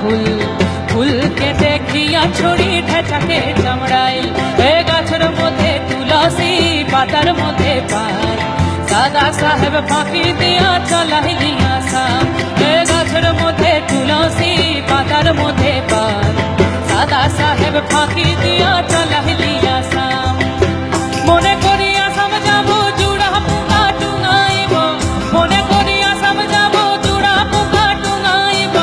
ফুল ফুলকে দেখিয়া ছড়ি ঢেচাকে চামড়াই এ গাছের মধ্যে তুলসী পাতার মধ্যে পান দাদা সাহেব ফাঁকি দিয়া চলাইলি আসাম এ গাছের মধ্যে তুলসী পাতার মধ্যে পান দাদা সাহেব ফাঁকি দিয়া চলাইলি আসাম মনে করি আসাম যাব জুড়া পোকা টুঙাইব মনে করি আসাম যাব জুড়া পোকা টুঙাইব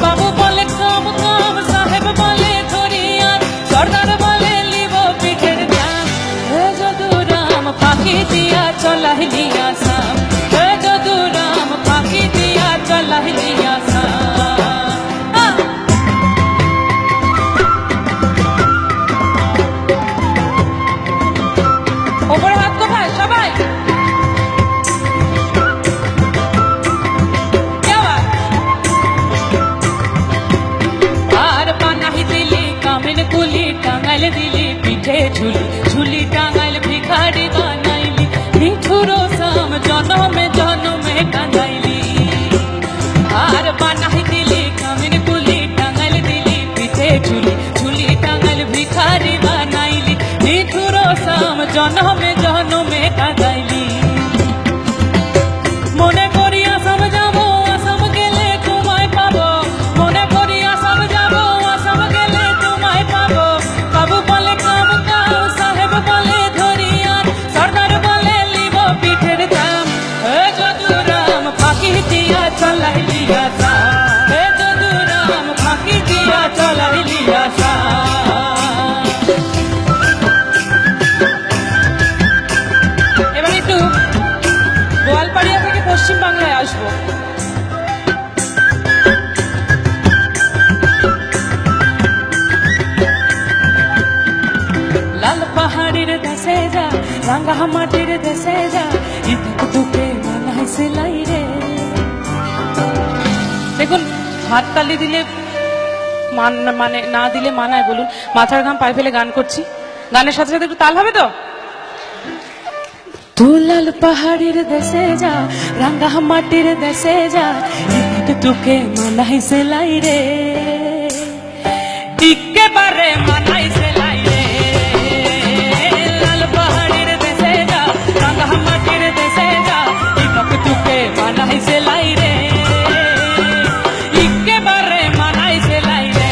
বাবু বলে কাম কাম সাহেব বলে ধরিয়ার সর্দার বলে লিব পিঠের দাম হে যদুরাম ফাঁকি দিয়া চলাইলি আসাম হে যদুরাম ফাঁকি দিয়া চলাইলি আসাম ওপরে হাত কোথায় সবাই আর বানাই দিলি কামিন কুলি টাঙ্গাইল দিলি পিঠে ঝুলি ঝুলি টাঙ্গাইল ভিখারি বানাইলি মিঠুর সাম জনমে জনমে কাঁদাইলি আর বানাই দিলি কামিন কুলি টাঙ্গাইল দিলি পিঠে ঝুলি ঝুলি টাঙ্গাইল ভিখারি বানাইলি মিঠুর সাম জনমে জনমে কাঁদাইলি মনে করি আসাম যাব আসাম গেলে তোমায় পাবো মনে করি আসাম যাব আসাম গেলে তোমায় পাবো বাবু বলে কাম কাম সাহেব বলে ধরিয়ান সর্দার বলে লিব পিঠের দাম হে যদুরাম ফাঁকি দিয়া চলাইলি আসাম হে যদুরাম ফাঁকি দিয়া চলাইলি আসাম এবার একটু গোয়ালপাড়িয়া থেকে পশ্চিম বাংলায় আসবো লাল পাহাড়ির দেশে যা রাঙ্গা মাটির দেশে যা ইতুক দুকে মানাই সেলাই রে দেখুন হাততালি দিলে মানে না দিলে মানায় বলুন মাথার ঘাম পায়ে ফেলে গান করছি গানের সাথে সাথে একটু তাল হবে তো তু লাল পাহাড়ির দেশে যা রাঙ্গা মাটির দেশে যা তোকে মানাই সেলাই রে একেবারে মানাই সেলাই রে লাল পাহাড়ির দেশে যা রাঙ্গা মাটির দেশে যা তোকে মানাই সেলাই রে একেবারে মানাই সেলাই রে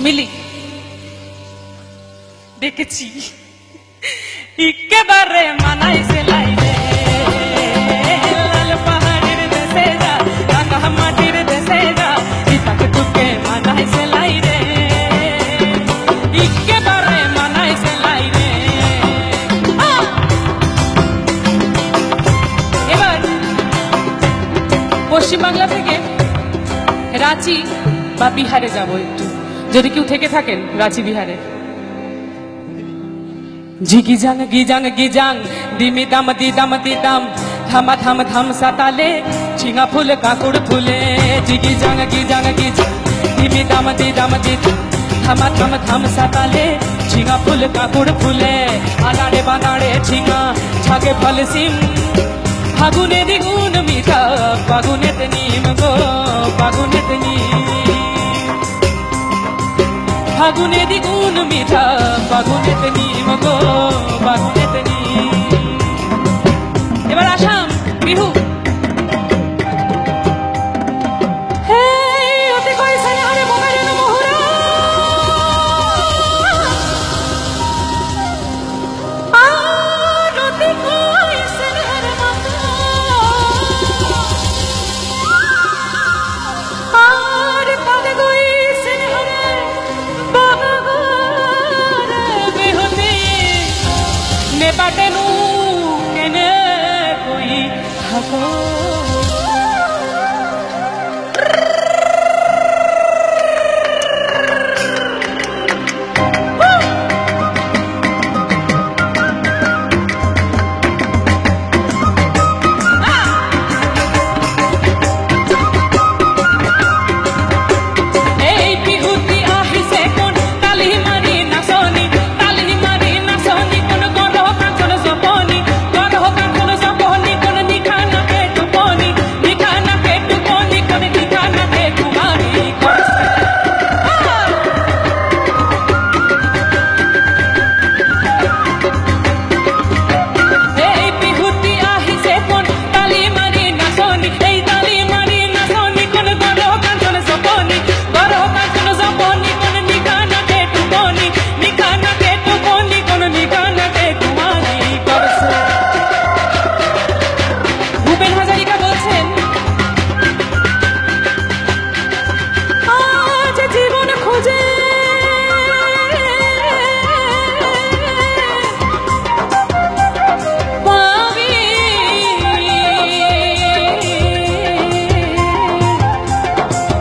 মিলি দেখেছি একেবারে মানাই সেলাই রে লাল পাহাড়ির দেশে যা রাঙ্গা মাটির দেশে যা ইতাকে তোকে মানাই সেলাই রে একেবারে মানাই সেলাই রে এবার পশ্চিমবাংলা থেকে রাঁচি বা বিহারে যাবো একটু যদি কেউ থেকে থাকেন রাঁচি বিহারে জিগিজাং গিজাং গিজাং দিমি দাম দি দাম দি দাম থামা থাম থাম সাতালে ঝিঙা ফুল কাকুড় ফুলে জিগিজাং গিজাং গিজাং দিমি দাম দি দাম দি থামা থাম থাম সাতালে ঝিঙা ফুল কাকুড় ফুলে আনাড়ে বানাড়ে ঝিঙা ছাগে ফল সিম ফাগুনে দ্বিগুণ মিঠা ফাগুনেতে নিম গো ফাগুনেতে নিম ফাগুনে দ্বিগুণ মিঠা ফাগুনেতে নিম গো ফাগুনেতে নিম এবার আসাম বিহু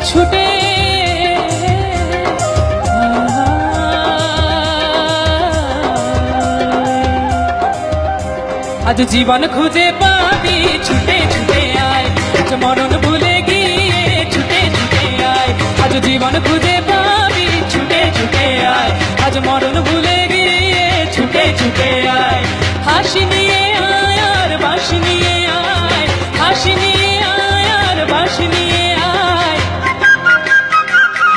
ছুটে আজ জীবন খুঁজে পাবি ছুটে ছুটে আয় আজ মরণ ভুলে গিয়ে ছুটে ছুটে আয় আজ জীবন খুঁজে পাবি ছুটে ছুটে আয় আজ মরণ ভুলে গিয়ে ছুটে ছুটে আয় হাসি নিয়ে আয় আর বাঁশি নিয়ে আয় হাসি নিয়ে আয় আর বাঁশি নিয়ে আয়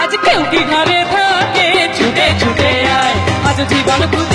আজ কেউ কি ঘরে থাকে ছুটে ছুটে আয় আজ জীবন খুঁজে